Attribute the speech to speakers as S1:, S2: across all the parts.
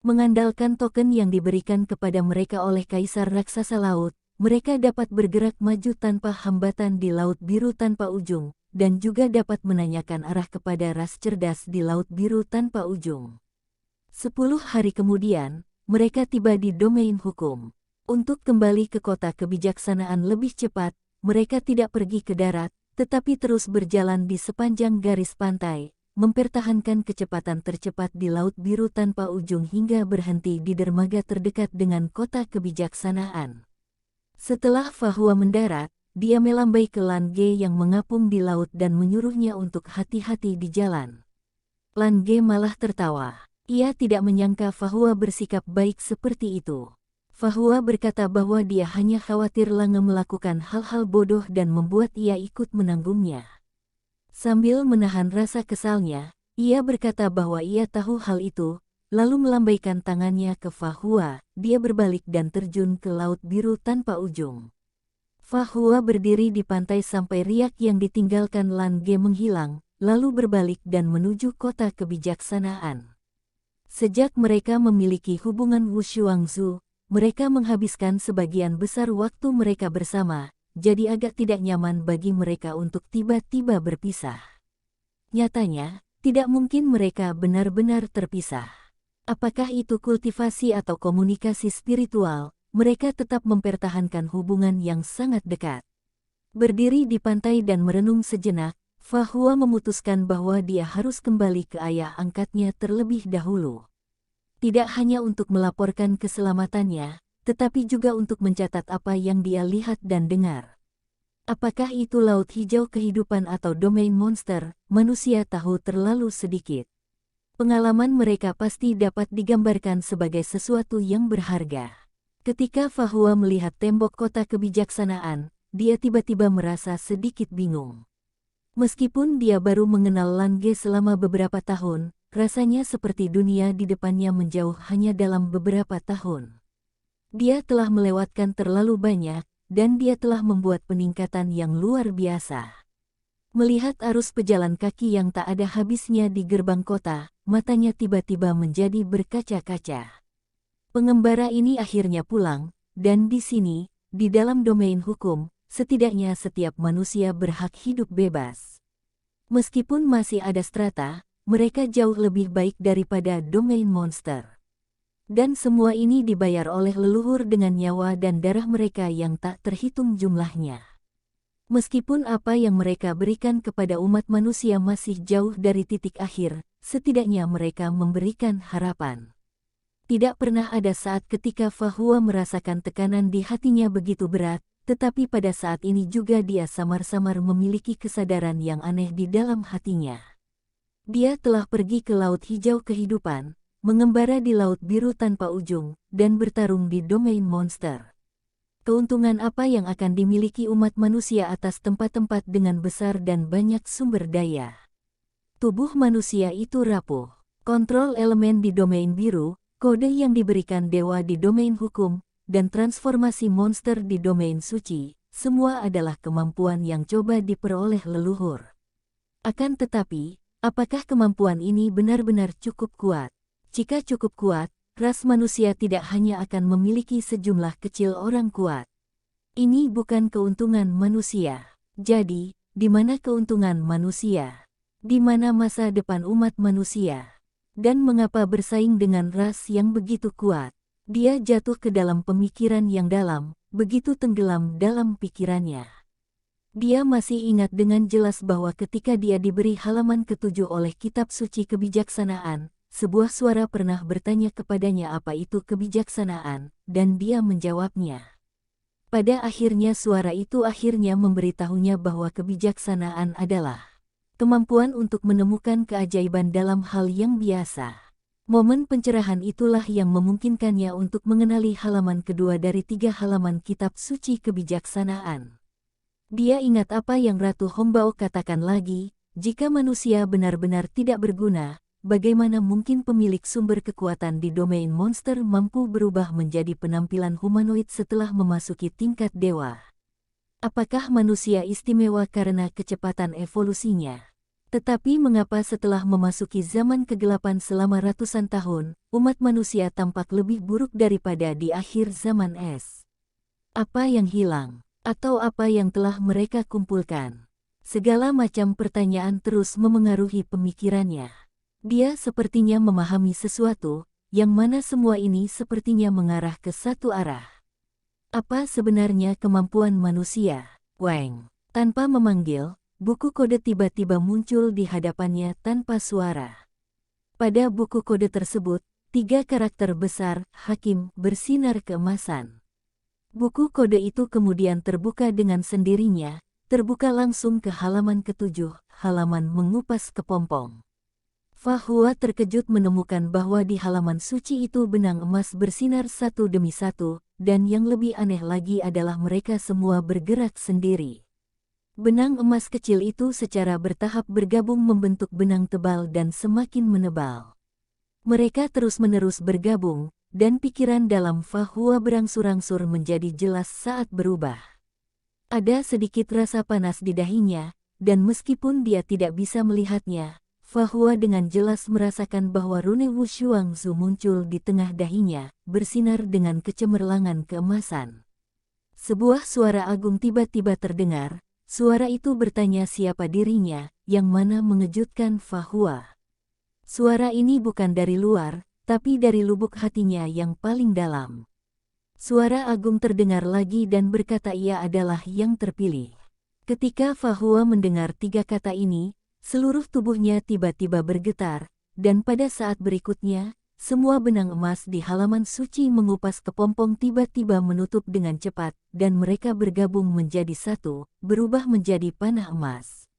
S1: Mengandalkan token yang diberikan kepada mereka oleh Kaisar Raksasa Laut, mereka dapat bergerak maju tanpa hambatan di Laut Biru tanpa ujung, dan juga dapat menanyakan arah kepada ras cerdas di Laut Biru tanpa ujung. 10 hari kemudian, mereka tiba di domain hukum. Untuk kembali ke kota kebijaksanaan lebih cepat, mereka tidak pergi ke darat, tetapi terus berjalan di sepanjang garis pantai, mempertahankan kecepatan tercepat di Laut Biru tanpa ujung hingga berhenti di dermaga terdekat dengan kota kebijaksanaan. Setelah Fahua mendarat, dia melambai ke Lan Ge yang mengapung di laut dan menyuruhnya untuk hati-hati di jalan. Lan Ge malah tertawa. Ia tidak menyangka Fahua bersikap baik seperti itu. Fahua berkata bahwa dia hanya khawatir Lange melakukan hal-hal bodoh dan membuat ia ikut menanggungnya. Sambil menahan rasa kesalnya, ia berkata bahwa ia tahu hal itu, lalu melambaikan tangannya ke Fahua. Dia berbalik dan terjun ke Laut Biru tanpa ujung. Fahua berdiri di pantai sampai riak yang ditinggalkan Lan Ge menghilang, lalu berbalik dan menuju kota kebijaksanaan. Sejak mereka memiliki hubungan Wushuangzu, mereka menghabiskan sebagian besar waktu mereka bersama, jadi agak tidak nyaman bagi mereka untuk tiba-tiba berpisah. Nyatanya, tidak mungkin mereka benar-benar terpisah. Apakah itu kultivasi atau komunikasi spiritual, mereka tetap mempertahankan hubungan yang sangat dekat. Berdiri di pantai dan merenung sejenak, Fahua memutuskan bahwa dia harus kembali ke ayah angkatnya terlebih dahulu. Tidak hanya untuk melaporkan keselamatannya, tetapi juga untuk mencatat apa yang dia lihat dan dengar. Apakah itu laut hijau kehidupan atau domain monster, manusia tahu terlalu sedikit. Pengalaman mereka pasti dapat digambarkan sebagai sesuatu yang berharga. Ketika Fahua melihat tembok kota kebijaksanaan, dia tiba-tiba merasa sedikit bingung. Meskipun dia baru mengenal Lan Ge selama beberapa tahun, rasanya seperti dunia di depannya menjauh hanya dalam beberapa tahun. Dia telah melewatkan terlalu banyak, dan dia telah membuat peningkatan yang luar biasa. Melihat arus pejalan kaki yang tak ada habisnya di gerbang kota, matanya tiba-tiba menjadi berkaca-kaca. Pengembara ini akhirnya pulang, dan di sini, di dalam domain hukum, setidaknya setiap manusia berhak hidup bebas. Meskipun masih ada strata, mereka jauh lebih baik daripada domain monster. Dan semua ini dibayar oleh leluhur dengan nyawa dan darah mereka yang tak terhitung jumlahnya. Meskipun apa yang mereka berikan kepada umat manusia masih jauh dari titik akhir, setidaknya mereka memberikan harapan. Tidak pernah ada saat ketika Fahua merasakan tekanan di hatinya begitu berat, tetapi pada saat ini juga dia samar-samar memiliki kesadaran yang aneh di dalam hatinya. Dia telah pergi ke Laut Hijau Kehidupan, mengembara di Laut Biru tanpa ujung, dan bertarung di domain monster. Keuntungan apa yang akan dimiliki umat manusia atas tempat-tempat dengan besar dan banyak sumber daya? Tubuh manusia itu rapuh. Kontrol elemen di domain biru, kode yang diberikan dewa di domain hukum, dan transformasi monster di domain suci, semua adalah kemampuan yang coba diperoleh leluhur. Akan tetapi, apakah kemampuan ini benar-benar cukup kuat? Jika cukup kuat, ras manusia tidak hanya akan memiliki sejumlah kecil orang kuat. Ini bukan keuntungan manusia. Jadi, di mana keuntungan manusia? Di mana masa depan umat manusia? Dan mengapa bersaing dengan ras yang begitu kuat? Dia jatuh ke dalam pemikiran yang dalam, begitu tenggelam dalam pikirannya. Dia masih ingat dengan jelas bahwa ketika dia diberi halaman ke-7 oleh kitab suci kebijaksanaan, sebuah suara pernah bertanya kepadanya apa itu kebijaksanaan, dan dia menjawabnya. Pada akhirnya suara itu akhirnya memberitahunya bahwa kebijaksanaan adalah kemampuan untuk menemukan keajaiban dalam hal yang biasa. Momen pencerahan itulah yang memungkinkannya untuk mengenali halaman kedua dari 3 halaman kitab suci kebijaksanaan. Dia ingat apa yang Ratu Hongbao katakan lagi, jika manusia benar-benar tidak berguna, bagaimana mungkin pemilik sumber kekuatan di domain monster mampu berubah menjadi penampilan humanoid setelah memasuki tingkat dewa? Apakah manusia istimewa karena kecepatan evolusinya? Tetapi mengapa setelah memasuki zaman kegelapan selama ratusan tahun, umat manusia tampak lebih buruk daripada di akhir zaman es? Apa yang hilang? Atau apa yang telah mereka kumpulkan? Segala macam pertanyaan terus memengaruhi pemikirannya. Dia sepertinya memahami sesuatu, yang mana semua ini sepertinya mengarah ke satu arah. Apa sebenarnya kemampuan manusia? Wang. Tanpa memanggil, buku kode tiba-tiba muncul di hadapannya tanpa suara. Pada buku kode tersebut, 3 karakter besar, Hakim, bersinar keemasan. Buku kode itu kemudian terbuka dengan sendirinya, terbuka langsung ke halaman ke-7, halaman mengupas kepompong. Fa Hua terkejut menemukan bahwa di halaman suci itu benang emas bersinar satu demi satu, dan yang lebih aneh lagi adalah mereka semua bergerak sendiri. Benang emas kecil itu secara bertahap bergabung membentuk benang tebal dan semakin menebal. Mereka terus-menerus bergabung, dan pikiran dalam Fa Hua berangsur-angsur menjadi jelas saat berubah. Ada sedikit rasa panas di dahinya, dan meskipun dia tidak bisa melihatnya, Fa Hua dengan jelas merasakan bahwa rune Wu Shuangzu muncul di tengah dahinya, bersinar dengan kecemerlangan keemasan. Sebuah suara agung tiba-tiba terdengar. Suara itu bertanya siapa dirinya, yang mana mengejutkan Fa Hua. Suara ini bukan dari luar, tapi dari lubuk hatinya yang paling dalam. Suara agung terdengar lagi dan berkata ia adalah yang terpilih. Ketika Fa Hua mendengar 3 kata ini, seluruh tubuhnya tiba-tiba bergetar, dan pada saat berikutnya, semua benang emas di halaman suci mengupas kepompong tiba-tiba menutup dengan cepat, dan mereka bergabung menjadi satu, berubah menjadi panah emas.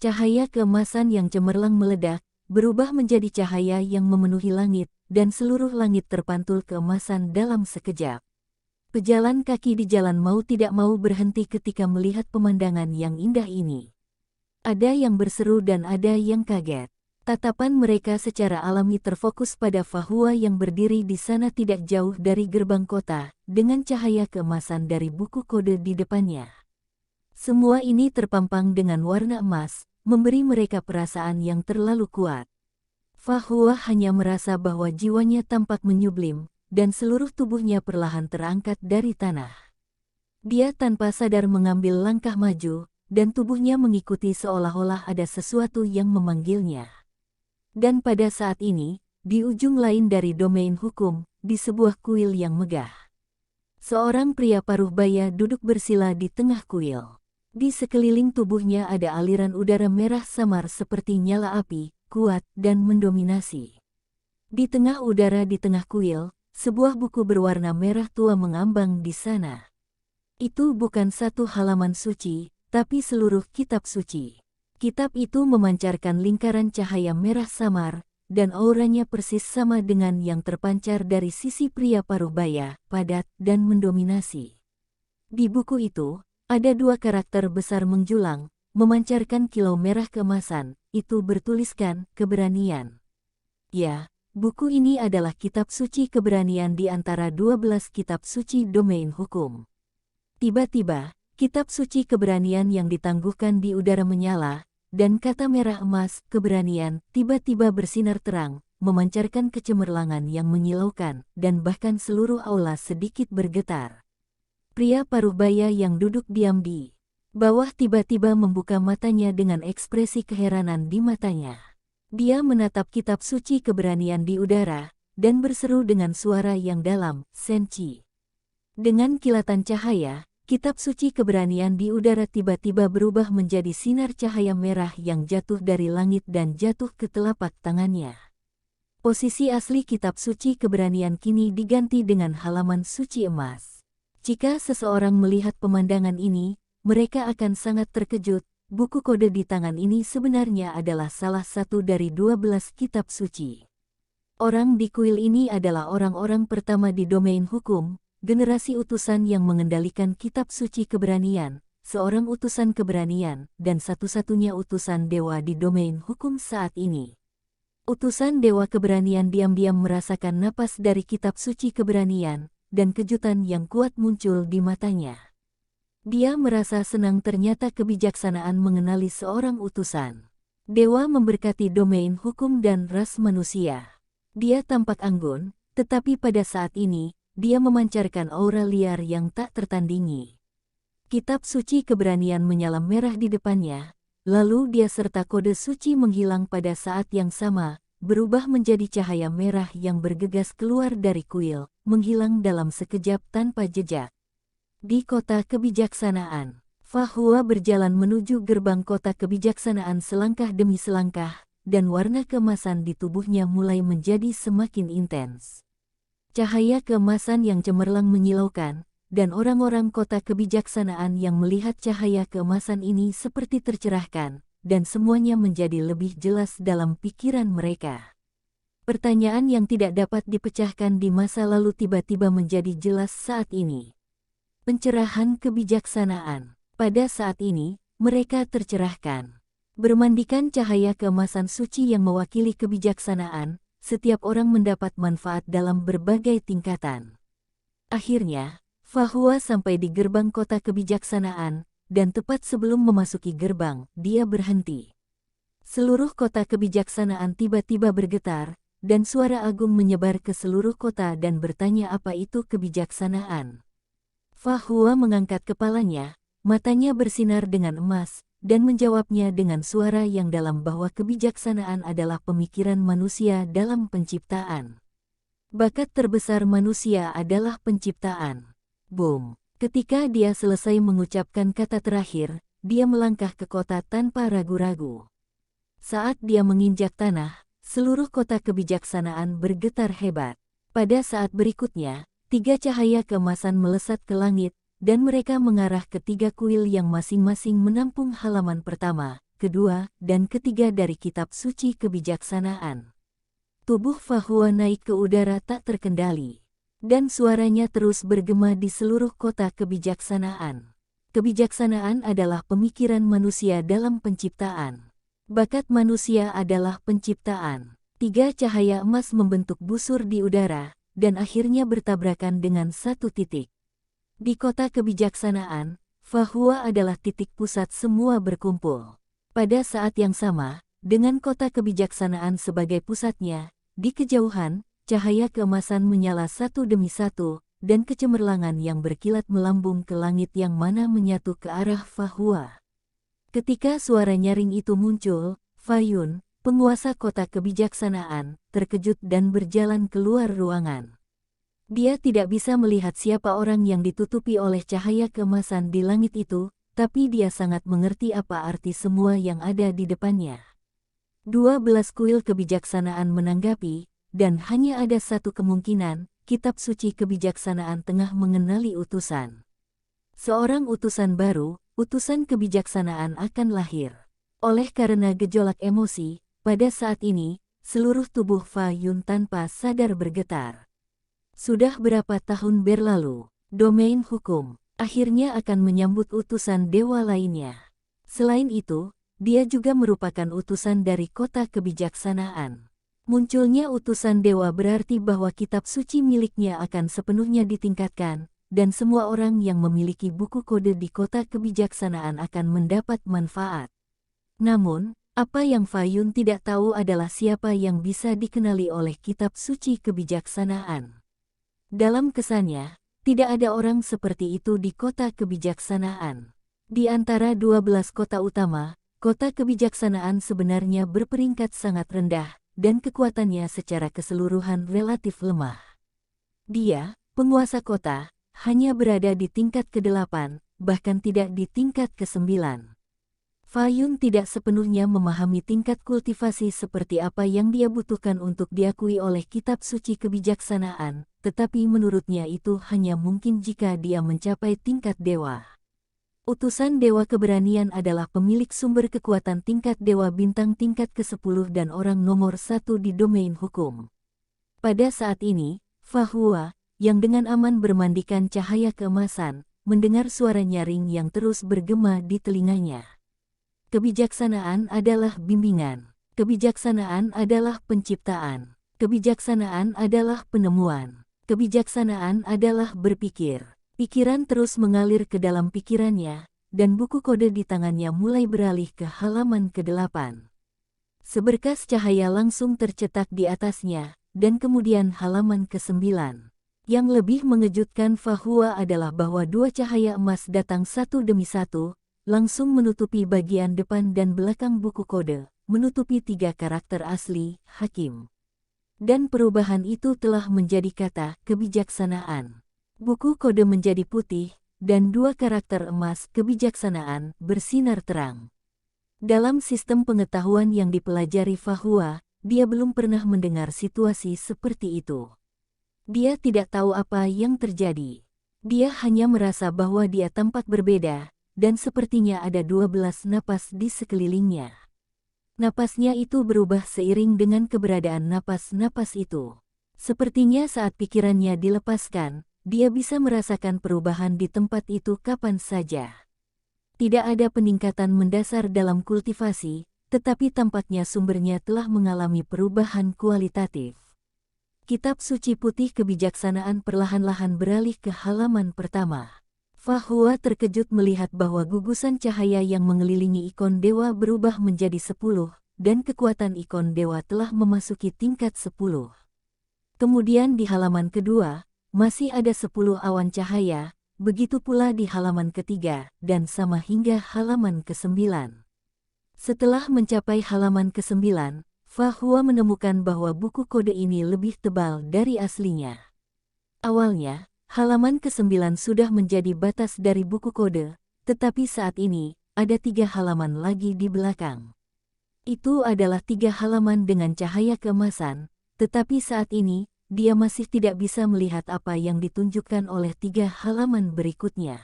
S1: Cahaya keemasan yang cemerlang meledak, berubah menjadi cahaya yang memenuhi langit, dan seluruh langit terpantul keemasan dalam sekejap. Pejalan kaki di jalan mau tidak mau berhenti ketika melihat pemandangan yang indah ini. Ada yang berseru dan ada yang kaget. Tatapan mereka secara alami terfokus pada Fa Hua yang berdiri di sana tidak jauh dari gerbang kota, dengan cahaya keemasan dari buku kode di depannya. Semua ini terpampang dengan warna emas, memberi mereka perasaan yang terlalu kuat. Fa Hua hanya merasa bahwa jiwanya tampak menyublim, dan seluruh tubuhnya perlahan terangkat dari tanah. Dia tanpa sadar mengambil langkah maju, dan tubuhnya mengikuti seolah-olah ada sesuatu yang memanggilnya. Dan pada saat ini, di ujung lain dari domain hukum, di sebuah kuil yang megah, seorang pria paruh baya duduk bersila di tengah kuil. Di sekeliling tubuhnya ada aliran udara merah samar seperti nyala api, kuat dan mendominasi. Di tengah udara di tengah kuil, sebuah buku berwarna merah tua mengambang di sana. Itu bukan satu halaman suci, tapi seluruh kitab suci. Kitab itu memancarkan lingkaran cahaya merah samar, dan auranya persis sama dengan yang terpancar dari sisi pria paruh baya, padat dan mendominasi. Di buku itu, ada 2 karakter besar menjulang, memancarkan kilau merah keemasan, itu bertuliskan, keberanian. Ya, buku ini adalah kitab suci keberanian di antara 12 kitab suci domain hukum. Tiba-tiba, kitab suci keberanian yang ditangguhkan di udara menyala, dan kata merah emas, keberanian, tiba-tiba bersinar terang, memancarkan kecemerlangan yang menyilaukan, dan bahkan seluruh aula sedikit bergetar. Pria paruh baya yang duduk diam di bawah tiba-tiba membuka matanya dengan ekspresi keheranan di matanya. Dia menatap kitab suci keberanian di udara, dan berseru dengan suara yang dalam, Senchi. Dengan kilatan cahaya, kitab suci keberanian di udara tiba-tiba berubah menjadi sinar cahaya merah yang jatuh dari langit dan jatuh ke telapak tangannya. Posisi asli kitab suci keberanian kini diganti dengan halaman suci emas. Jika seseorang melihat pemandangan ini, mereka akan sangat terkejut. Buku kode di tangan ini sebenarnya adalah salah satu dari 12 kitab suci. Orang di kuil ini adalah orang-orang pertama di domain hukum, generasi utusan yang mengendalikan kitab suci keberanian, seorang utusan keberanian, dan satu-satunya utusan dewa di domain hukum saat ini. Utusan dewa keberanian diam-diam merasakan napas dari kitab suci keberanian, dan kejutan yang kuat muncul di matanya. Dia merasa senang ternyata kebijaksanaan mengenali seorang utusan. Dewa memberkati domain hukum dan ras manusia. Dia tampak anggun, tetapi pada saat ini, dia memancarkan aura liar yang tak tertandingi. Kitab suci keberanian menyala merah di depannya, lalu dia serta kode suci menghilang pada saat yang sama, berubah menjadi cahaya merah yang bergegas keluar dari kuil, menghilang dalam sekejap tanpa jejak. Di kota kebijaksanaan, Fa Hua berjalan menuju gerbang kota kebijaksanaan selangkah demi selangkah, dan warna keemasan di tubuhnya mulai menjadi semakin intens. Cahaya keemasan yang cemerlang menyilaukan, dan orang-orang kota kebijaksanaan yang melihat cahaya keemasan ini seperti tercerahkan, dan semuanya menjadi lebih jelas dalam pikiran mereka. Pertanyaan yang tidak dapat dipecahkan di masa lalu tiba-tiba menjadi jelas saat ini. Pencerahan kebijaksanaan. Pada saat ini, mereka tercerahkan. Bermandikan cahaya keemasan suci yang mewakili kebijaksanaan, setiap orang mendapat manfaat dalam berbagai tingkatan. Akhirnya, Fa Hua sampai di gerbang kota kebijaksanaan, dan tepat sebelum memasuki gerbang, dia berhenti. Seluruh kota kebijaksanaan tiba-tiba bergetar, dan suara agung menyebar ke seluruh kota dan bertanya apa itu kebijaksanaan. Fa Hua mengangkat kepalanya, matanya bersinar dengan emas, dan menjawabnya dengan suara yang dalam bahwa kebijaksanaan adalah pemikiran manusia dalam penciptaan. Bakat terbesar manusia adalah penciptaan. Boom! Ketika dia selesai mengucapkan kata terakhir, dia melangkah ke kota tanpa ragu-ragu. Saat dia menginjak tanah, seluruh kota kebijaksanaan bergetar hebat. Pada saat berikutnya, 3 cahaya keemasan melesat ke langit, dan mereka mengarah ke 3 kuil yang masing-masing menampung halaman pertama, kedua, dan ketiga dari kitab suci kebijaksanaan. Tubuh Fa Hua naik ke udara tak terkendali, dan suaranya terus bergema di seluruh kota kebijaksanaan. Kebijaksanaan adalah pemikiran manusia dalam penciptaan. Bakat manusia adalah penciptaan. 3 cahaya emas membentuk busur di udara, dan akhirnya bertabrakan dengan satu titik. Di kota kebijaksanaan, Fa Hua adalah titik pusat semua berkumpul. Pada saat yang sama, dengan kota kebijaksanaan sebagai pusatnya, di kejauhan, cahaya keemasan menyala satu demi satu, dan kecemerlangan yang berkilat melambung ke langit yang mana menyatu ke arah Fa Hua. Ketika suara nyaring itu muncul, Fa Yun, penguasa kota kebijaksanaan, terkejut dan berjalan keluar ruangan. Dia tidak bisa melihat siapa orang yang ditutupi oleh cahaya keemasan di langit itu, tapi dia sangat mengerti apa arti semua yang ada di depannya. 12 kuil kebijaksanaan menanggapi, dan hanya ada satu kemungkinan, kitab suci kebijaksanaan tengah mengenali utusan. Seorang utusan baru, utusan kebijaksanaan akan lahir. Oleh karena gejolak emosi, pada saat ini, seluruh tubuh Fa Yun tanpa sadar bergetar. Sudah berapa tahun berlalu, domain hukum akhirnya akan menyambut utusan dewa lainnya. Selain itu, dia juga merupakan utusan dari kota kebijaksanaan. Munculnya utusan dewa berarti bahwa kitab suci miliknya akan sepenuhnya ditingkatkan, dan semua orang yang memiliki buku kode di kota kebijaksanaan akan mendapat manfaat. Namun, apa yang Fa Yun tidak tahu adalah siapa yang bisa dikenali oleh kitab suci kebijaksanaan. Dalam kesannya, tidak ada orang seperti itu di kota kebijaksanaan. Di antara 12 kota utama, kota kebijaksanaan sebenarnya berperingkat sangat rendah, dan kekuatannya secara keseluruhan relatif lemah. Dia, penguasa kota, hanya berada di tingkat ke-8, bahkan tidak di tingkat ke-9. Fa Yun tidak sepenuhnya memahami tingkat kultivasi seperti apa yang dia butuhkan untuk diakui oleh kitab suci kebijaksanaan, tetapi menurutnya itu hanya mungkin jika dia mencapai tingkat dewa. Utusan dewa keberanian adalah pemilik sumber kekuatan tingkat dewa bintang tingkat ke-10 dan orang nomor 1 di domain hukum. Pada saat ini, Fa Hua, yang dengan aman bermandikan cahaya keemasan, mendengar suara nyaring yang terus bergema di telinganya. Kebijaksanaan adalah bimbingan. Kebijaksanaan adalah penciptaan. Kebijaksanaan adalah penemuan. Kebijaksanaan adalah berpikir. Pikiran terus mengalir ke dalam pikirannya, dan buku kode di tangannya mulai beralih ke halaman ke-8. Seberkas cahaya langsung tercetak di atasnya, dan kemudian halaman ke-9. Yang lebih mengejutkan Fahua adalah bahwa dua cahaya emas datang satu demi satu, langsung menutupi bagian depan dan belakang buku kode, menutupi 3 karakter asli, Hakim. Dan perubahan itu telah menjadi kata kebijaksanaan. Buku kode menjadi putih, dan 2 karakter emas kebijaksanaan bersinar terang. Dalam sistem pengetahuan yang dipelajari Fahua, dia belum pernah mendengar situasi seperti itu. Dia tidak tahu apa yang terjadi. Dia hanya merasa bahwa dia tampak berbeda, dan sepertinya ada 12 napas di sekelilingnya. Napasnya itu berubah seiring dengan keberadaan napas-napas itu. Sepertinya saat pikirannya dilepaskan, dia bisa merasakan perubahan di tempat itu kapan saja. Tidak ada peningkatan mendasar dalam kultivasi, tetapi tampaknya sumbernya telah mengalami perubahan kualitatif. Kitab Suci Putih Kebijaksanaan perlahan-lahan beralih ke halaman pertama. Fahua terkejut melihat bahwa gugusan cahaya yang mengelilingi ikon dewa berubah menjadi 10, dan kekuatan ikon dewa telah memasuki tingkat 10. Kemudian di halaman kedua, masih ada 10 awan cahaya, begitu pula di halaman ketiga, dan sama hingga halaman ke-9. Setelah mencapai halaman ke-9, Fahua menemukan bahwa buku kode ini lebih tebal dari aslinya. Awalnya, halaman ke-9 sudah menjadi batas dari buku kode, tetapi saat ini, ada 3 halaman lagi di belakang. Itu adalah 3 halaman dengan cahaya keemasan, tetapi saat ini, dia masih tidak bisa melihat apa yang ditunjukkan oleh 3 halaman berikutnya.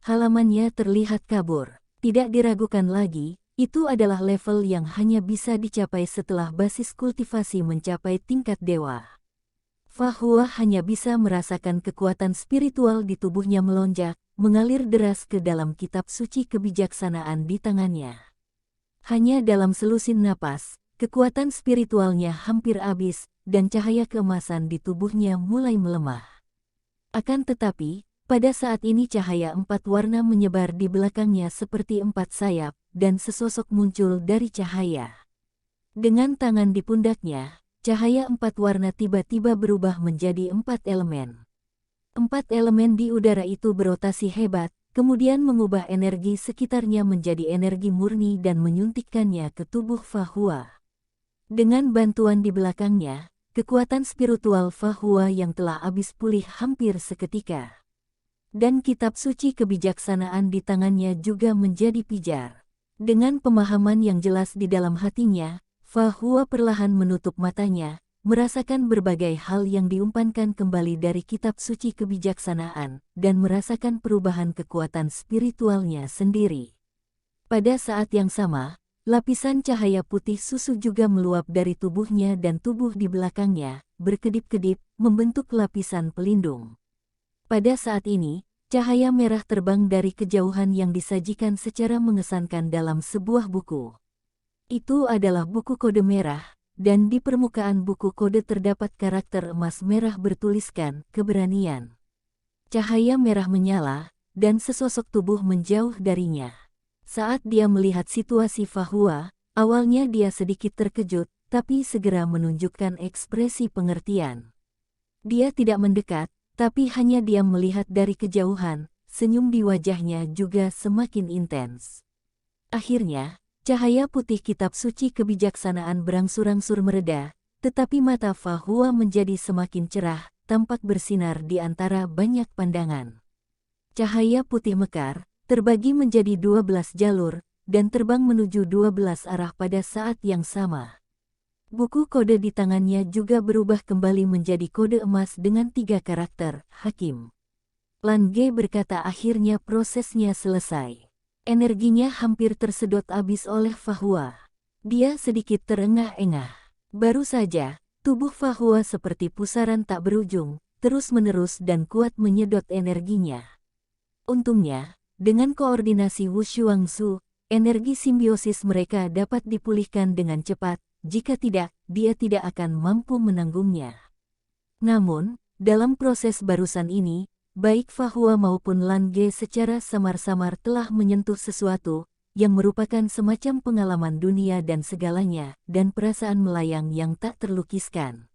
S1: Halamannya terlihat kabur. Tidak diragukan lagi, itu adalah level yang hanya bisa dicapai setelah basis kultivasi mencapai tingkat dewa. Fahua hanya bisa merasakan kekuatan spiritual di tubuhnya melonjak, mengalir deras ke dalam kitab suci kebijaksanaan di tangannya. Hanya dalam selusin napas, kekuatan spiritualnya hampir habis, dan cahaya keemasan di tubuhnya mulai melemah. Akan tetapi, pada saat ini cahaya 4 warna menyebar di belakangnya seperti 4 sayap, dan sesosok muncul dari cahaya. Dengan tangan di pundaknya, cahaya 4 warna tiba-tiba berubah menjadi 4 elemen. 4 elemen di udara itu berotasi hebat, kemudian mengubah energi sekitarnya menjadi energi murni dan menyuntikkannya ke tubuh Fahua. Dengan bantuan di belakangnya, kekuatan spiritual Fahua yang telah habis pulih hampir seketika. Dan kitab suci kebijaksanaan di tangannya juga menjadi pijar. Dengan pemahaman yang jelas di dalam hatinya, Fahua perlahan menutup matanya, merasakan berbagai hal yang diumpankan kembali dari kitab suci kebijaksanaan, dan merasakan perubahan kekuatan spiritualnya sendiri. Pada saat yang sama, lapisan cahaya putih susu juga meluap dari tubuhnya dan tubuh di belakangnya, berkedip-kedip, membentuk lapisan pelindung. Pada saat ini, cahaya merah terbang dari kejauhan yang disajikan secara mengesankan dalam sebuah buku. Itu adalah buku kode merah, dan di permukaan buku kode terdapat karakter emas merah bertuliskan keberanian. Cahaya merah menyala, dan sesosok tubuh menjauh darinya. Saat dia melihat situasi Fahua, awalnya dia sedikit terkejut, tapi segera menunjukkan ekspresi pengertian. Dia tidak mendekat, tapi hanya diam melihat dari kejauhan, senyum di wajahnya juga semakin intens. Akhirnya, cahaya putih kitab suci kebijaksanaan berangsur-angsur mereda, tetapi mata Fahua menjadi semakin cerah, tampak bersinar di antara banyak pandangan. Cahaya putih mekar, terbagi menjadi 12 jalur, dan terbang menuju 12 arah pada saat yang sama. Buku kode di tangannya juga berubah kembali menjadi kode emas dengan 3 karakter, Hakim. Lan Ge berkata akhirnya prosesnya selesai. Energinya hampir tersedot habis oleh Fahua. Dia sedikit terengah-engah. Baru saja, tubuh Fahua seperti pusaran tak berujung, terus-menerus dan kuat menyedot energinya. Untungnya, dengan koordinasi Wushu Wangsu, energi simbiosis mereka dapat dipulihkan dengan cepat. Jika tidak, dia tidak akan mampu menanggungnya. Namun, dalam proses barusan ini, baik Fahua maupun Lan Ge secara samar-samar telah menyentuh sesuatu yang merupakan semacam pengalaman dunia dan segalanya, dan perasaan melayang yang tak terlukiskan.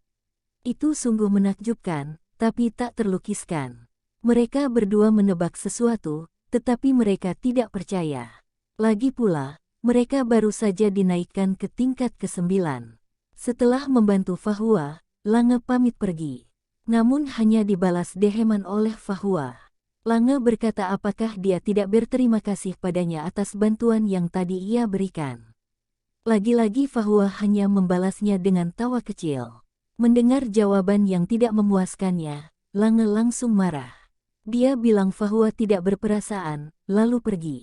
S1: Itu sungguh menakjubkan, tapi tak terlukiskan. Mereka berdua menebak sesuatu, tetapi mereka tidak percaya. Lagi pula, mereka baru saja dinaikkan ke tingkat ke-9. Setelah membantu Fahua, Lange pamit pergi. Namun hanya dibalas deheman oleh Fahua. Lange berkata apakah dia tidak berterima kasih padanya atas bantuan yang tadi ia berikan. Lagi-lagi Fahua hanya membalasnya dengan tawa kecil. Mendengar jawaban yang tidak memuaskannya, Lange langsung marah. Dia bilang Fahua tidak berperasaan, lalu pergi.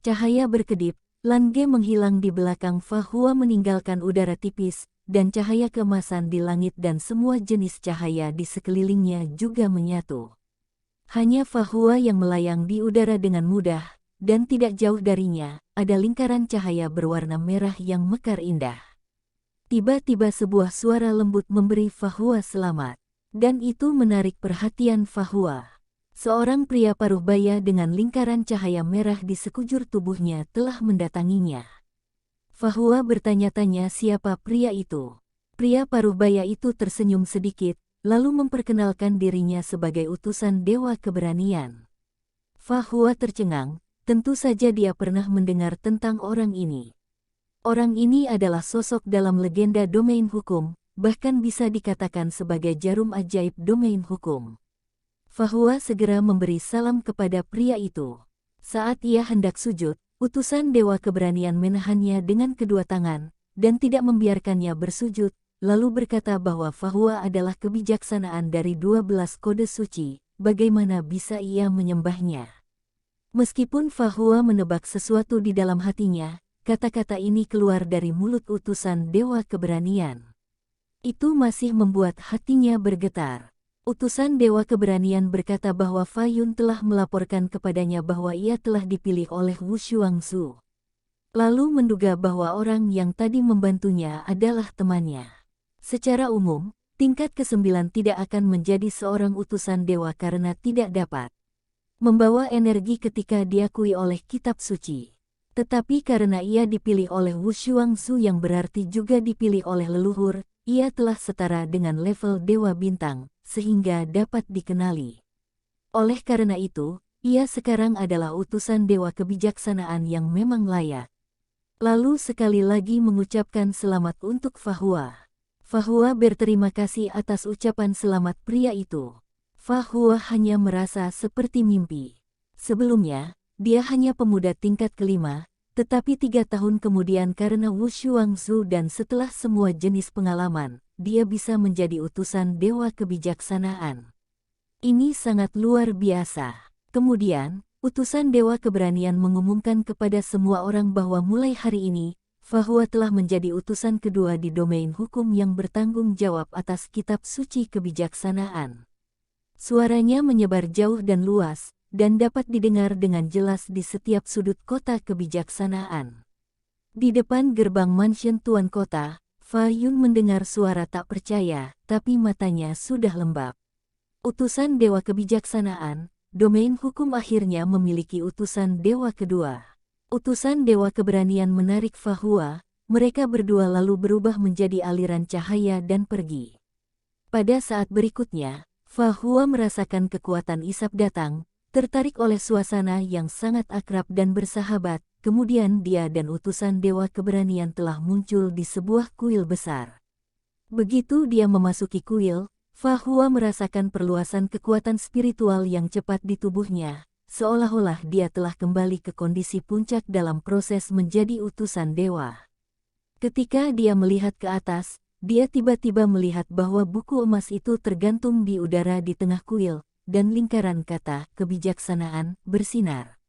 S1: Cahaya berkedip, Lange menghilang di belakang Fahua meninggalkan udara tipis, dan cahaya keemasan di langit dan semua jenis cahaya di sekelilingnya juga menyatu. Hanya Fahua yang melayang di udara dengan mudah, dan tidak jauh darinya, ada lingkaran cahaya berwarna merah yang mekar indah. Tiba-tiba sebuah suara lembut memberi Fahua selamat, dan itu menarik perhatian Fahua. Seorang pria paruh baya dengan lingkaran cahaya merah di sekujur tubuhnya telah mendatanginya. Fahua bertanya-tanya siapa pria itu. Pria paruh baya itu tersenyum sedikit, lalu memperkenalkan dirinya sebagai utusan Dewa Keberanian. Fahua tercengang, tentu saja dia pernah mendengar tentang orang ini. Orang ini adalah sosok dalam legenda domain hukum, bahkan bisa dikatakan sebagai jarum ajaib domain hukum. Fahua segera memberi salam kepada pria itu. Saat ia hendak sujud, utusan Dewa Keberanian menahannya dengan kedua tangan, dan tidak membiarkannya bersujud, lalu berkata bahwa Fahua adalah kebijaksanaan dari 12 kode suci, bagaimana bisa ia menyembahnya. Meskipun Fahua menebak sesuatu di dalam hatinya, kata-kata ini keluar dari mulut utusan Dewa Keberanian. Itu masih membuat hatinya bergetar. Utusan Dewa Keberanian berkata bahwa Fa Yun telah melaporkan kepadanya bahwa ia telah dipilih oleh Wu Shuangzu. Lalu menduga bahwa orang yang tadi membantunya adalah temannya. Secara umum, tingkat ke-9 tidak akan menjadi seorang utusan dewa karena tidak dapat membawa energi ketika diakui oleh kitab suci. Tetapi karena ia dipilih oleh Wu Shuangzu yang berarti juga dipilih oleh leluhur, ia telah setara dengan level Dewa Bintang, sehingga dapat dikenali. Oleh karena itu, ia sekarang adalah utusan Dewa Kebijaksanaan yang memang layak. Lalu sekali lagi mengucapkan selamat untuk Fahua. Fahua berterima kasih atas ucapan selamat pria itu. Fahua hanya merasa seperti mimpi. Sebelumnya, dia hanya pemuda tingkat ke-5, tetapi 3 tahun kemudian karena Wu Shuangzu dan setelah semua jenis pengalaman, dia bisa menjadi utusan Dewa Kebijaksanaan. Ini sangat luar biasa. Kemudian, utusan Dewa Keberanian mengumumkan kepada semua orang bahwa mulai hari ini, Fahua telah menjadi utusan kedua di domain hukum yang bertanggung jawab atas kitab suci kebijaksanaan. Suaranya menyebar jauh dan luas, dan dapat didengar dengan jelas di setiap sudut kota kebijaksanaan. Di depan gerbang mansion Tuan Kota, Fa Yun mendengar suara tak percaya, tapi matanya sudah lembab. Utusan Dewa Kebijaksanaan, domain hukum akhirnya memiliki utusan Dewa kedua. Utusan Dewa Keberanian menarik Fahua, mereka berdua lalu berubah menjadi aliran cahaya dan pergi. Pada saat berikutnya, Fahua merasakan kekuatan isap datang, tertarik oleh suasana yang sangat akrab dan bersahabat, kemudian dia dan utusan Dewa Keberanian telah muncul di sebuah kuil besar. Begitu dia memasuki kuil, Fahua merasakan perluasan kekuatan spiritual yang cepat di tubuhnya, seolah-olah dia telah kembali ke kondisi puncak dalam proses menjadi utusan dewa. Ketika dia melihat ke atas, dia tiba-tiba melihat bahwa buku emas itu tergantung di udara di tengah kuil, dan lingkaran kata kebijaksanaan bersinar.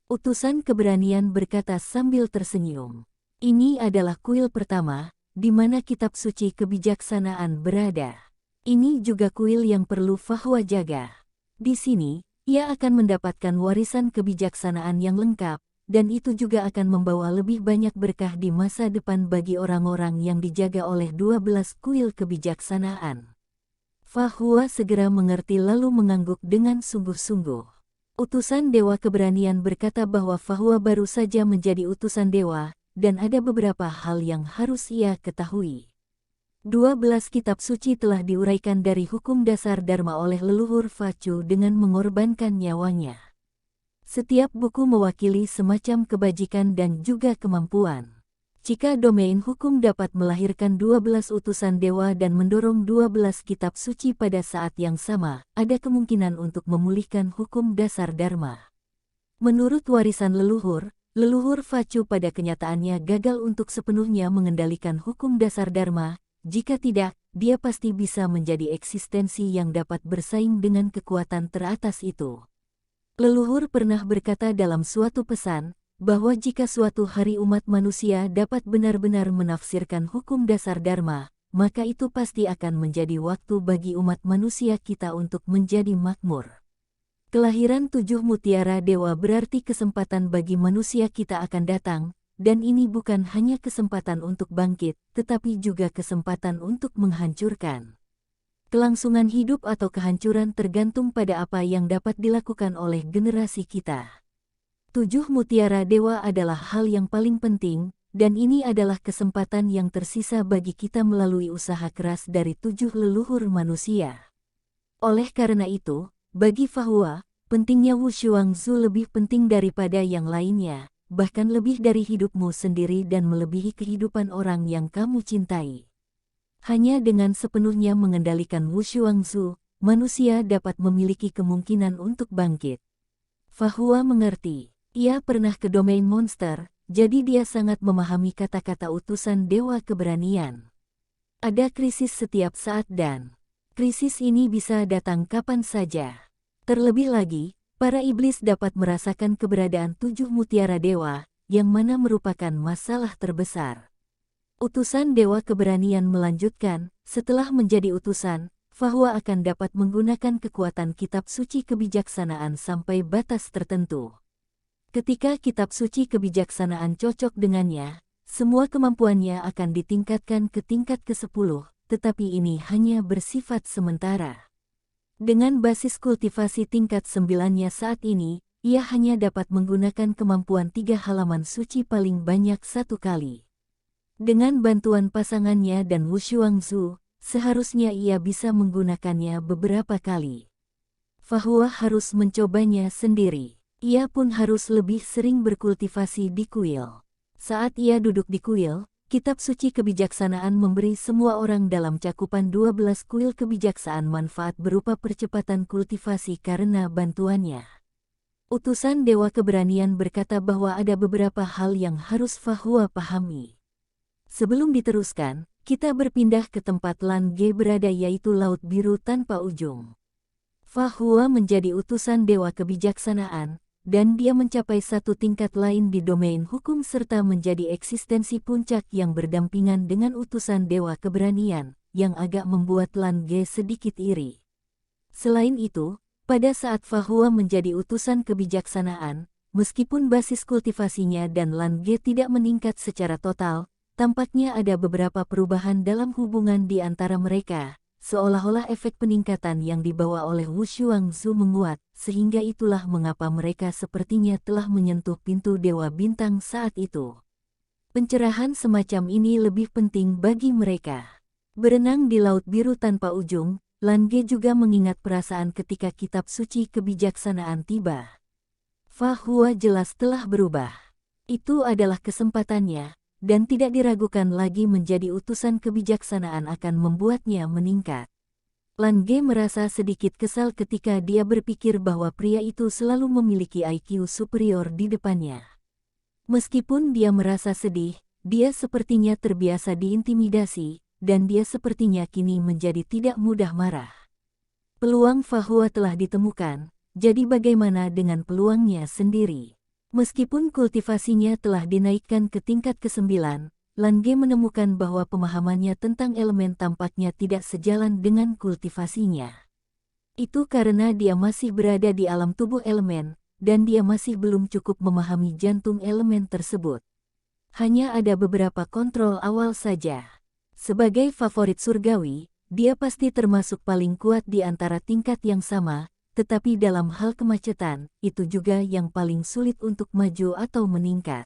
S1: Utusan Keberanian berkata sambil tersenyum, "Ini adalah kuil pertama, di mana kitab suci kebijaksanaan berada. Ini juga kuil yang perlu Fahua jaga. Di sini, ia akan mendapatkan warisan kebijaksanaan yang lengkap, dan itu juga akan membawa lebih banyak berkah di masa depan bagi orang-orang yang dijaga oleh 12 kuil kebijaksanaan." Fahua segera mengerti lalu mengangguk dengan sungguh-sungguh. Utusan Dewa Keberanian berkata bahwa Fahua baru saja menjadi utusan dewa, dan ada beberapa hal yang harus ia ketahui. 12 kitab suci telah diuraikan dari hukum dasar Dharma oleh leluhur Facu dengan mengorbankan nyawanya. Setiap buku mewakili semacam kebajikan dan juga kemampuan. Jika domain hukum dapat melahirkan 12 utusan dewa dan mendorong 12 kitab suci pada saat yang sama, ada kemungkinan untuk memulihkan hukum dasar Dharma. Menurut warisan leluhur, leluhur Facu pada kenyataannya gagal untuk sepenuhnya mengendalikan hukum dasar Dharma. Jika tidak, dia pasti bisa menjadi eksistensi yang dapat bersaing dengan kekuatan teratas itu. Leluhur pernah berkata dalam suatu pesan, bahwa jika suatu hari umat manusia dapat benar-benar menafsirkan hukum dasar Dharma, maka itu pasti akan menjadi waktu bagi umat manusia kita untuk menjadi makmur. Kelahiran 7 mutiara dewa berarti kesempatan bagi manusia kita akan datang, dan ini bukan hanya kesempatan untuk bangkit, tetapi juga kesempatan untuk menghancurkan. Kelangsungan hidup atau kehancuran tergantung pada apa yang dapat dilakukan oleh generasi kita. 7 mutiara dewa adalah hal yang paling penting, dan ini adalah kesempatan yang tersisa bagi kita melalui usaha keras dari 7 leluhur manusia. Oleh karena itu, bagi Fahua, pentingnya Wushuangzu lebih penting daripada yang lainnya, bahkan lebih dari hidupmu sendiri dan melebihi kehidupan orang yang kamu cintai. Hanya dengan sepenuhnya mengendalikan Wushuangzu, manusia dapat memiliki kemungkinan untuk bangkit. Fahua mengerti. Ia pernah ke domain monster, jadi dia sangat memahami kata-kata utusan Dewa Keberanian. Ada krisis setiap saat dan krisis ini bisa datang kapan saja. Terlebih lagi, para iblis dapat merasakan keberadaan 7 mutiara dewa, yang mana merupakan masalah terbesar. Utusan Dewa Keberanian melanjutkan, setelah menjadi utusan, Fahua akan dapat menggunakan kekuatan kitab suci kebijaksanaan sampai batas tertentu. Ketika kitab suci kebijaksanaan cocok dengannya, semua kemampuannya akan ditingkatkan ke tingkat ke-10, tetapi ini hanya bersifat sementara. Dengan basis kultivasi tingkat 9-nya saat ini, ia hanya dapat menggunakan kemampuan 3 halaman suci paling banyak 1 kali. Dengan bantuan pasangannya dan Wushuangzu, seharusnya ia bisa menggunakannya beberapa kali. Fahua harus mencobanya sendiri. Ia pun harus lebih sering berkultivasi di kuil. Saat ia duduk di kuil, kitab suci kebijaksanaan memberi semua orang dalam cakupan 12 kuil kebijaksanaan manfaat berupa percepatan kultivasi karena bantuannya. Utusan Dewa Keberanian berkata bahwa ada beberapa hal yang harus Fahua pahami. Sebelum diteruskan, kita berpindah ke tempat Lan Ge berada yaitu Laut Biru tanpa ujung. Fahua menjadi utusan Dewa Kebijaksanaan, dan dia mencapai satu tingkat lain di domain hukum serta menjadi eksistensi puncak yang berdampingan dengan utusan Dewa Keberanian, yang agak membuat Lan Ge sedikit iri. Selain itu, pada saat Fahua menjadi utusan kebijaksanaan, meskipun basis kultivasinya dan Lan Ge tidak meningkat secara total, tampaknya ada beberapa perubahan dalam hubungan di antara mereka. Seolah-olah efek peningkatan yang dibawa oleh Wushuangzu menguat, sehingga itulah mengapa mereka sepertinya telah menyentuh pintu Dewa Bintang saat itu. Pencerahan semacam ini lebih penting bagi mereka. Berenang di Laut Biru tanpa ujung, Lan Ge juga mengingat perasaan ketika kitab suci kebijaksanaan tiba. Fahua jelas telah berubah. Itu adalah kesempatannya, dan tidak diragukan lagi menjadi utusan kebijaksanaan akan membuatnya meningkat. Lan Ge merasa sedikit kesal ketika dia berpikir bahwa pria itu selalu memiliki IQ superior di depannya. Meskipun dia merasa sedih, dia sepertinya terbiasa diintimidasi, dan dia sepertinya kini menjadi tidak mudah marah. Peluang Fahua telah ditemukan, jadi bagaimana dengan peluangnya sendiri? Meskipun kultivasinya telah dinaikkan ke tingkat ke-9, Lan Ge menemukan bahwa pemahamannya tentang elemen tampaknya tidak sejalan dengan kultivasinya. Itu karena dia masih berada di alam tubuh elemen, dan dia masih belum cukup memahami jantung elemen tersebut. Hanya ada beberapa kontrol awal saja. Sebagai favorit surgawi, dia pasti termasuk paling kuat di antara tingkat yang sama, tetapi dalam hal kemacetan, itu juga yang paling sulit untuk maju atau meningkat.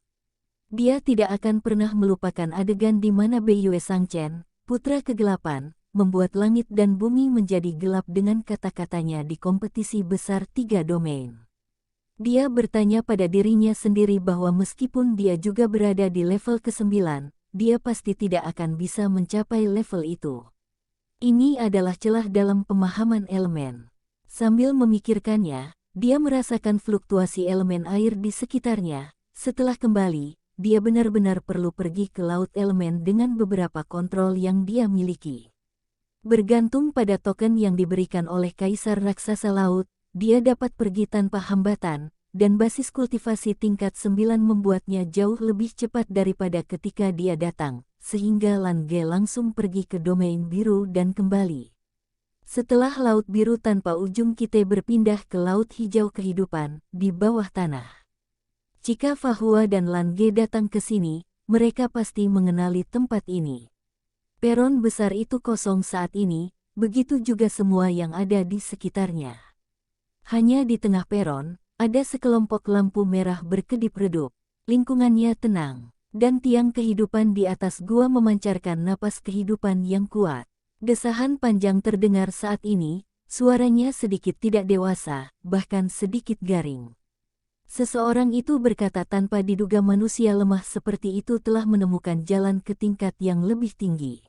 S1: Dia tidak akan pernah melupakan adegan di mana Beiyue Sangchen, putra kegelapan, membuat langit dan bumi menjadi gelap dengan kata-katanya di kompetisi besar 3 domain. Dia bertanya pada dirinya sendiri bahwa meskipun dia juga berada di level ke-9, dia pasti tidak akan bisa mencapai level itu. Ini adalah celah dalam pemahaman elemen. Sambil memikirkannya, dia merasakan fluktuasi elemen air di sekitarnya. Setelah kembali, dia benar-benar perlu pergi ke laut elemen dengan beberapa kontrol yang dia miliki. Bergantung pada token yang diberikan oleh Kaisar Raksasa Laut, dia dapat pergi tanpa hambatan, dan basis kultivasi tingkat 9 membuatnya jauh lebih cepat daripada ketika dia datang, sehingga Lan Ge langsung pergi ke domain biru dan kembali. Setelah Laut Biru tanpa ujung, kita berpindah ke Laut Hijau Kehidupan, di bawah tanah. Jika Fa Hua dan Lan Ge datang ke sini, mereka pasti mengenali tempat ini. Peron besar itu kosong saat ini, begitu juga semua yang ada di sekitarnya. Hanya di tengah peron, ada sekelompok lampu merah berkedip-redup. Lingkungannya tenang, dan tiang kehidupan di atas gua memancarkan napas kehidupan yang kuat. Desahan panjang terdengar saat ini, suaranya sedikit tidak dewasa, bahkan sedikit garing. Seseorang itu berkata tanpa diduga manusia lemah seperti itu telah menemukan jalan ke tingkat yang lebih tinggi.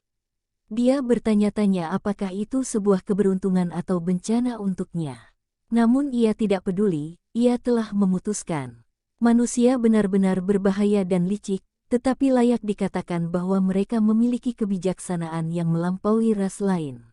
S1: Dia bertanya-tanya apakah itu sebuah keberuntungan atau bencana untuknya. Namun ia tidak peduli, ia telah memutuskan. Manusia benar-benar berbahaya dan licik, tetapi layak dikatakan bahwa mereka memiliki kebijaksanaan yang melampaui ras lain.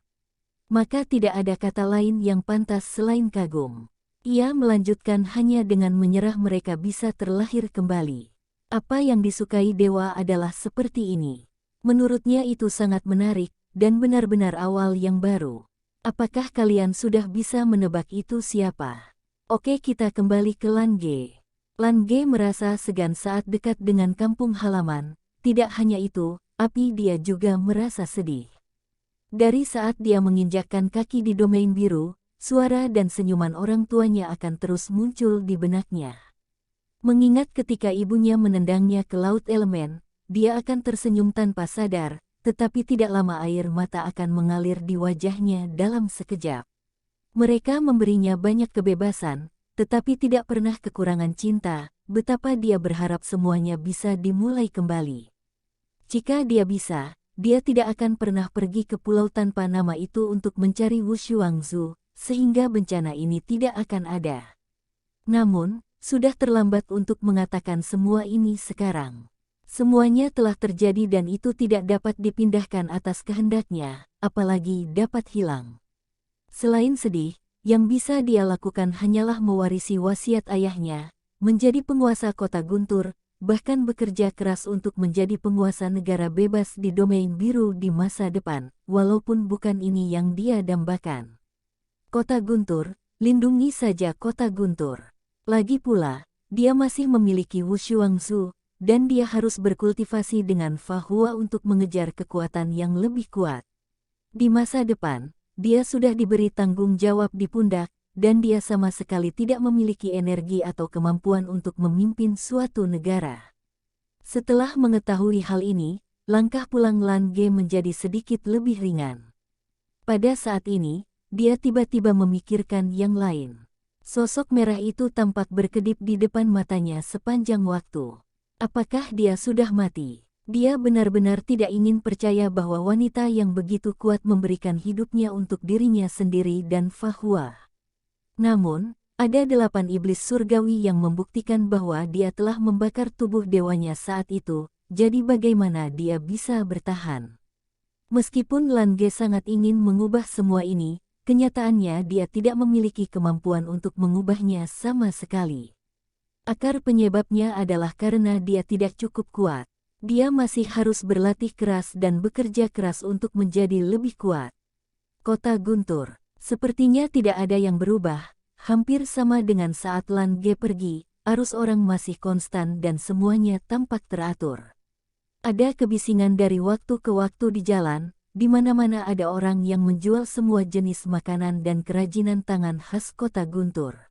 S1: Maka tidak ada kata lain yang pantas selain kagum. Ia melanjutkan hanya dengan menyerah mereka bisa terlahir kembali. Apa yang disukai dewa adalah seperti ini. Menurutnya itu sangat menarik, dan benar-benar awal yang baru. Apakah kalian sudah bisa menebak itu siapa? Oke, kita kembali ke Lan Ge. Lan Ge merasa segan saat dekat dengan kampung halaman. Tidak hanya itu, tapi dia juga merasa sedih. Dari saat dia menginjakkan kaki di domain biru, suara dan senyuman orang tuanya akan terus muncul di benaknya. Mengingat ketika ibunya menendangnya ke laut elemen, dia akan tersenyum tanpa sadar, tetapi tidak lama air mata akan mengalir di wajahnya dalam sekejap. Mereka memberinya banyak kebebasan, tetapi tidak pernah kekurangan cinta. Betapa dia berharap semuanya bisa dimulai kembali. Jika dia bisa, dia tidak akan pernah pergi ke pulau tanpa nama itu untuk mencari Wu Xuangzu, sehingga bencana ini tidak akan ada. Namun, sudah terlambat untuk mengatakan semua ini sekarang. Semuanya telah terjadi dan itu tidak dapat dipindahkan atas kehendaknya, apalagi dapat hilang. Selain sedih, yang bisa dia lakukan hanyalah mewarisi wasiat ayahnya, menjadi penguasa kota Guntur, bahkan bekerja keras untuk menjadi penguasa negara bebas di domain biru di masa depan, walaupun bukan ini yang dia dambakan. Kota Guntur, lindungi saja kota Guntur. Lagi pula, dia masih memiliki Wu Xuangzu, dan dia harus berkultivasi dengan Fa Hua untuk mengejar kekuatan yang lebih kuat. Di masa depan, dia sudah diberi tanggung jawab di pundak, dan dia sama sekali tidak memiliki energi atau kemampuan untuk memimpin suatu negara. Setelah mengetahui hal ini, langkah pulang Lan Ge menjadi sedikit lebih ringan. Pada saat ini, dia tiba-tiba memikirkan yang lain. Sosok merah itu tampak berkedip di depan matanya sepanjang waktu. Apakah dia sudah mati? Dia benar-benar tidak ingin percaya bahwa wanita yang begitu kuat memberikan hidupnya untuk dirinya sendiri dan Fa Hua. Namun, ada 8 iblis surgawi yang membuktikan bahwa dia telah membakar tubuh dewanya saat itu, jadi bagaimana dia bisa bertahan? Meskipun Lan Ge sangat ingin mengubah semua ini, kenyataannya dia tidak memiliki kemampuan untuk mengubahnya sama sekali. Akar penyebabnya adalah karena dia tidak cukup kuat. Dia masih harus berlatih keras dan bekerja keras untuk menjadi lebih kuat. Kota Guntur, sepertinya tidak ada yang berubah, hampir sama dengan saat Lan Ge pergi, arus orang masih konstan dan semuanya tampak teratur. Ada kebisingan dari waktu ke waktu di jalan, di mana-mana ada orang yang menjual semua jenis makanan dan kerajinan tangan khas kota Guntur.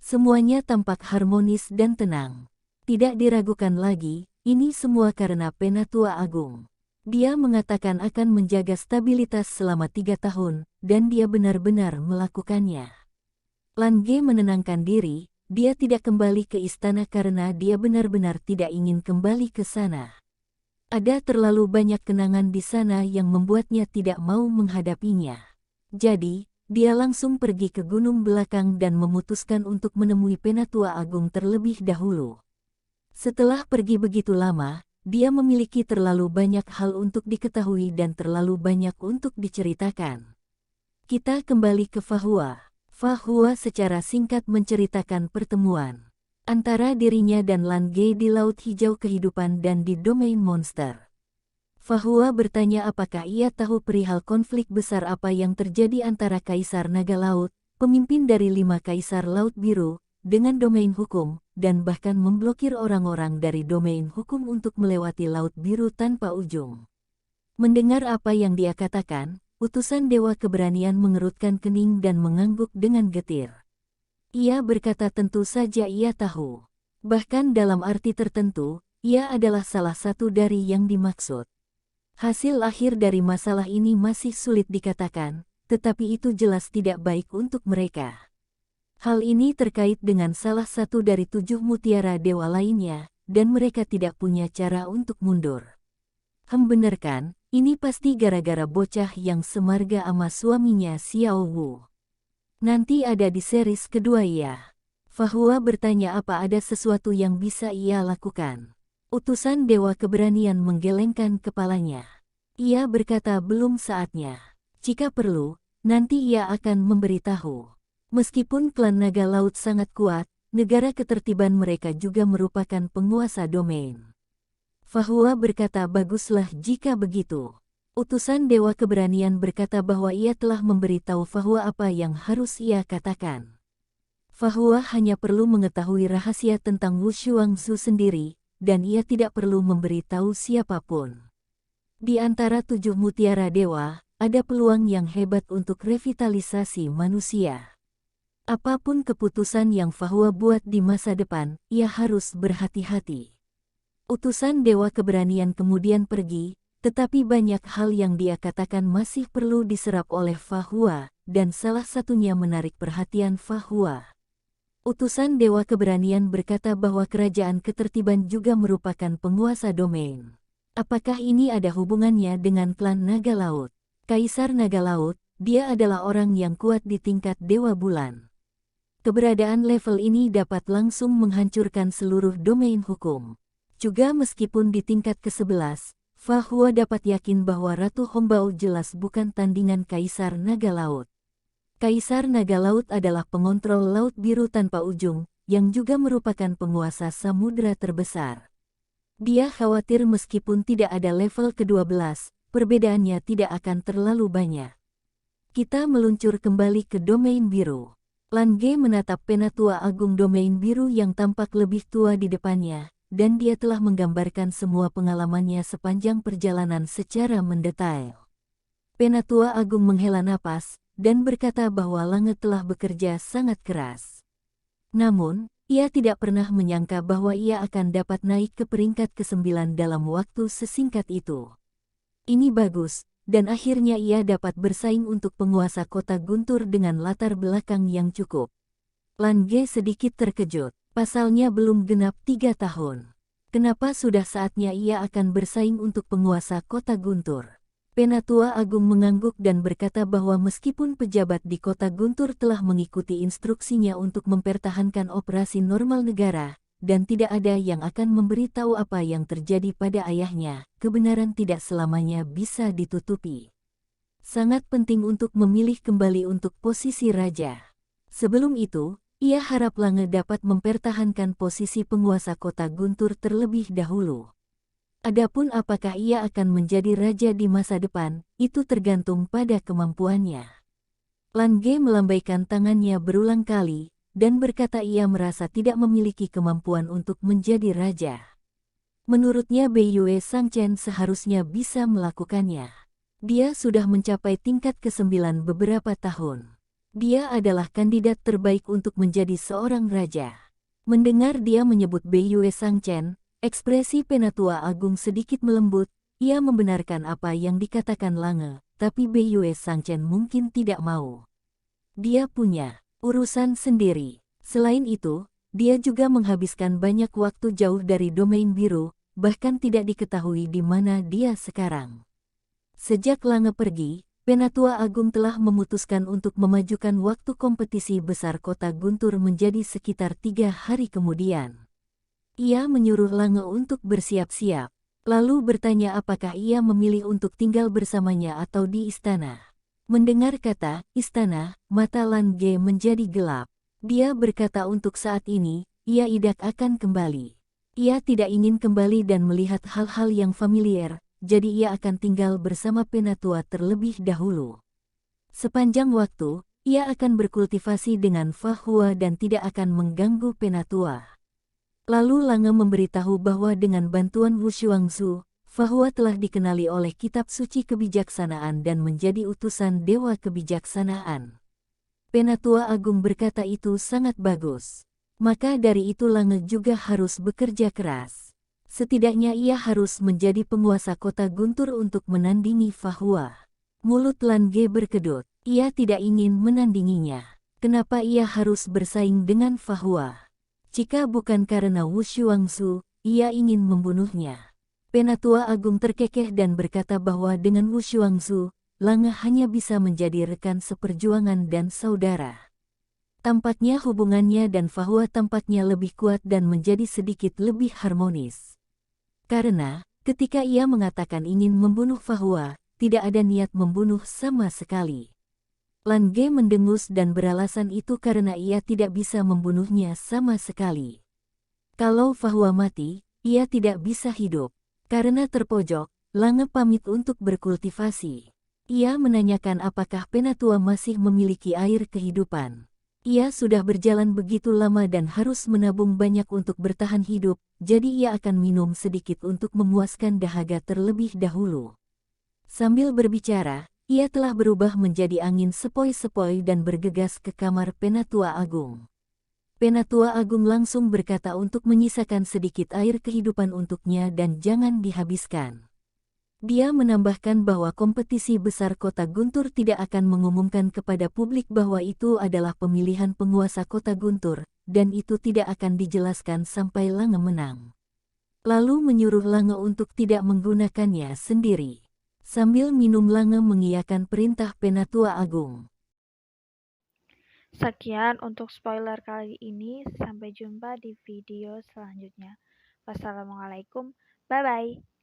S1: Semuanya tampak harmonis dan tenang. Tidak diragukan lagi, ini semua karena Penatua Agung. Dia mengatakan akan menjaga stabilitas selama 3 tahun, dan dia benar-benar melakukannya. Lan Ge menenangkan diri, dia tidak kembali ke istana karena dia benar-benar tidak ingin kembali ke sana. Ada terlalu banyak kenangan di sana yang membuatnya tidak mau menghadapinya. Jadi, dia langsung pergi ke gunung belakang dan memutuskan untuk menemui Penatua Agung terlebih dahulu. Setelah pergi begitu lama, dia memiliki terlalu banyak hal untuk diketahui dan terlalu banyak untuk diceritakan. Kita kembali ke Fahua. Fahua secara singkat menceritakan pertemuan antara dirinya dan Lan Ge di Laut Hijau Kehidupan dan di Domain Monster. Fahua bertanya apakah ia tahu perihal konflik besar apa yang terjadi antara Kaisar Naga Laut, pemimpin dari 5 Kaisar Laut Biru, dengan Domain Hukum, dan bahkan memblokir orang-orang dari Domain Hukum untuk melewati Laut Biru tanpa ujung. Mendengar apa yang dia katakan, utusan Dewa Keberanian mengerutkan kening dan mengangguk dengan getir. Ia berkata tentu saja ia tahu. Bahkan dalam arti tertentu, ia adalah salah satu dari yang dimaksud. Hasil akhir dari masalah ini masih sulit dikatakan, tetapi itu jelas tidak baik untuk mereka. Hal ini terkait dengan salah satu dari 7 mutiara dewa lainnya, dan mereka tidak punya cara untuk mundur. Bener kan, ini pasti gara-gara bocah yang semarga sama suaminya Xiao Wu. Nanti ada di series kedua ya. Fahua bertanya apa ada sesuatu yang bisa ia lakukan. Utusan Dewa Keberanian menggelengkan kepalanya. Ia berkata belum saatnya. Jika perlu, nanti ia akan memberitahu. Meskipun klan Naga Laut sangat kuat, negara ketertiban mereka juga merupakan penguasa domain. Fahua berkata baguslah jika begitu. Utusan Dewa Keberanian berkata bahwa ia telah memberitahu Fahua apa yang harus ia katakan. Fahua hanya perlu mengetahui rahasia tentang Wu Shuangzu sendiri, dan ia tidak perlu memberitahu siapapun. Di antara 7 mutiara dewa, ada peluang yang hebat untuk revitalisasi manusia. Apapun keputusan yang Fahua buat di masa depan, ia harus berhati-hati. Utusan Dewa Keberanian kemudian pergi, tetapi banyak hal yang dia katakan masih perlu diserap oleh Fahua, dan salah satunya menarik perhatian Fahua. Utusan Dewa Keberanian berkata bahwa kerajaan ketertiban juga merupakan penguasa domain. Apakah ini ada hubungannya dengan klan Naga Laut? Kaisar Naga Laut, dia adalah orang yang kuat di tingkat Dewa Bulan. Keberadaan level ini dapat langsung menghancurkan seluruh domain hukum. Juga meskipun di tingkat ke-11, Fahua dapat yakin bahwa Ratu Hombao jelas bukan tandingan Kaisar Naga Laut. Kaisar Naga Laut adalah pengontrol Laut Biru tanpa ujung, yang juga merupakan penguasa samudera terbesar. Dia khawatir meskipun tidak ada level ke-12, perbedaannya tidak akan terlalu banyak. Kita meluncur kembali ke Domain Biru. Lan Ge menatap Penatua Agung Domain Biru yang tampak lebih tua di depannya, dan dia telah menggambarkan semua pengalamannya sepanjang perjalanan secara mendetail. Penatua Agung menghela napas, dan berkata bahwa Lange telah bekerja sangat keras. Namun, ia tidak pernah menyangka bahwa ia akan dapat naik ke peringkat ke-9 dalam waktu sesingkat itu. Ini bagus, dan akhirnya ia dapat bersaing untuk penguasa kota Guntur dengan latar belakang yang cukup. Lan Ge sedikit terkejut. Pasalnya belum genap 3 tahun. Kenapa sudah saatnya ia akan bersaing untuk penguasa kota Guntur? Penatua Agung mengangguk dan berkata bahwa meskipun pejabat di kota Guntur telah mengikuti instruksinya untuk mempertahankan operasi normal negara, dan tidak ada yang akan memberitahu apa yang terjadi pada ayahnya, kebenaran tidak selamanya bisa ditutupi. Sangat penting untuk memilih kembali untuk posisi raja. Sebelum itu, ia harap Lange dapat mempertahankan posisi penguasa kota Guntur terlebih dahulu. Adapun apakah ia akan menjadi raja di masa depan, itu tergantung pada kemampuannya. Lan Ge melambaikan tangannya berulang kali, dan berkata ia merasa tidak memiliki kemampuan untuk menjadi raja. Menurutnya Beiyue Sangchen seharusnya bisa melakukannya. Dia sudah mencapai tingkat ke-9 beberapa tahun. Dia adalah kandidat terbaik untuk menjadi seorang raja. Mendengar dia menyebut Beiyue Sangchen, ekspresi Penatua Agung sedikit melembut. Ia membenarkan apa yang dikatakan Lange, tapi Beiyue Sangchen mungkin tidak mau. Dia punya urusan sendiri. Selain itu, dia juga menghabiskan banyak waktu jauh dari domain biru, bahkan tidak diketahui di mana dia sekarang. Sejak Lange pergi, Penatua Agung telah memutuskan untuk memajukan waktu kompetisi besar kota Guntur menjadi sekitar 3 hari kemudian. Ia menyuruh Lange untuk bersiap-siap, lalu bertanya apakah ia memilih untuk tinggal bersamanya atau di istana. Mendengar kata istana, mata Lange menjadi gelap. Dia berkata untuk saat ini, ia tidak akan kembali. Ia tidak ingin kembali dan melihat hal-hal yang familiar, jadi ia akan tinggal bersama Penatua terlebih dahulu. Sepanjang waktu, ia akan berkultivasi dengan Fahua dan tidak akan mengganggu Penatua. Lalu Lange memberitahu bahwa dengan bantuan Wu Xuangzu, Fahua telah dikenali oleh kitab suci kebijaksanaan dan menjadi utusan dewa kebijaksanaan. Penatua Agung berkata itu sangat bagus. Maka dari itu Lange juga harus bekerja keras. Setidaknya ia harus menjadi penguasa kota Guntur untuk menandingi Fahua. Mulut Lange berkedut. Ia tidak ingin menandinginya. Kenapa ia harus bersaing dengan Fahua? Jika bukan karena Wu Xuangzu, ia ingin membunuhnya. Penatua Agung terkekeh dan berkata bahwa dengan Wu Xuangzu, Lange hanya bisa menjadi rekan seperjuangan dan saudara. Tampaknya hubungannya dan Fahua tampaknya lebih kuat dan menjadi sedikit lebih harmonis. Karena, ketika ia mengatakan ingin membunuh Fahua, tidak ada niat membunuh sama sekali. Lange mendengus dan beralasan itu karena ia tidak bisa membunuhnya sama sekali. Kalau Fahua mati, ia tidak bisa hidup. Karena terpojok, Lange pamit untuk berkultivasi. Ia menanyakan apakah Penatua masih memiliki air kehidupan. Ia sudah berjalan begitu lama dan harus menabung banyak untuk bertahan hidup, jadi ia akan minum sedikit untuk memuaskan dahaga terlebih dahulu. Sambil berbicara, ia telah berubah menjadi angin sepoi-sepoi dan bergegas ke kamar Penatua Agung. Penatua Agung langsung berkata untuk menyisakan sedikit air kehidupan untuknya dan jangan dihabiskan. Dia menambahkan bahwa kompetisi besar kota Guntur tidak akan mengumumkan kepada publik bahwa itu adalah pemilihan penguasa kota Guntur, dan itu tidak akan dijelaskan sampai Lange menang. Lalu menyuruh Lange untuk tidak menggunakannya sendiri. Sambil minum Lange mengiyakan perintah Penatua Agung.
S2: Sekian untuk spoiler kali ini. Sampai jumpa di video selanjutnya. Wassalamualaikum. Bye-bye.